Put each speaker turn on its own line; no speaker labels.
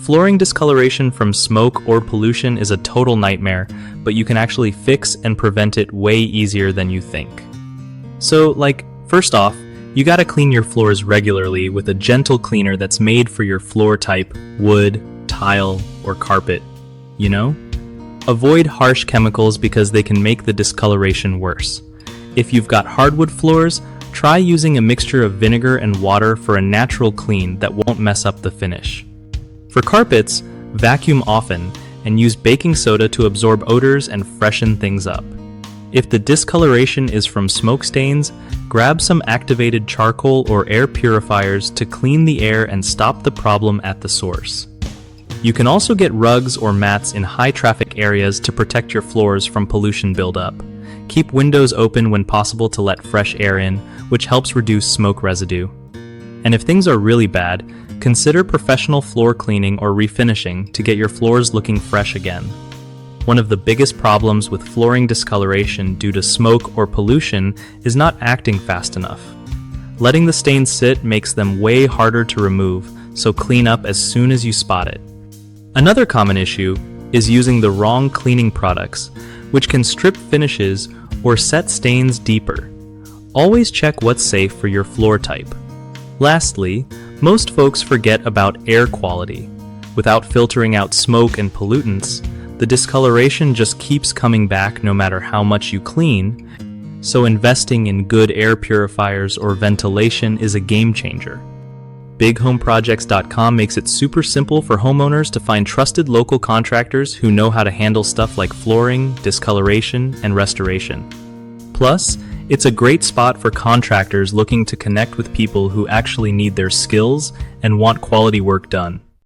Flooring discoloration from smoke or pollution is a total nightmare, but you can actually fix and prevent it way easier than you think. So, first off, you gotta clean your floors regularly with a gentle cleaner that's made for your floor type, wood, tile, or carpet. Avoid harsh chemicals because they can make the discoloration worse. If you've got hardwood floors, try using a mixture of vinegar and water for a natural clean that won't mess up the finish. For carpets, vacuum often and use baking soda to absorb odors and freshen things up. If the discoloration is from smoke stains, grab some activated charcoal or air purifiers to clean the air and stop the problem at the source. You can also get rugs or mats in high-traffic areas to protect your floors from pollution buildup. Keep windows open when possible to let fresh air in, which helps reduce smoke residue. And if things are really bad, consider professional floor cleaning or refinishing to get your floors looking fresh again. One of the biggest problems with flooring discoloration due to smoke or pollution is not acting fast enough. Letting the stains sit makes them way harder to remove, so clean up as soon as you spot it. Another common issue is using the wrong cleaning products, which can strip finishes or set stains deeper. Always check what's safe for your floor type. Lastly, most folks forget about air quality. Without filtering out smoke and pollutants, the discoloration just keeps coming back no matter how much you clean, so investing in good air purifiers or ventilation is a game changer. BigHomeProjects.com makes it super simple for homeowners to find trusted local contractors who know how to handle stuff like flooring, discoloration, and restoration. Plus, it's a great spot for contractors looking to connect with people who actually need their skills and want quality work done.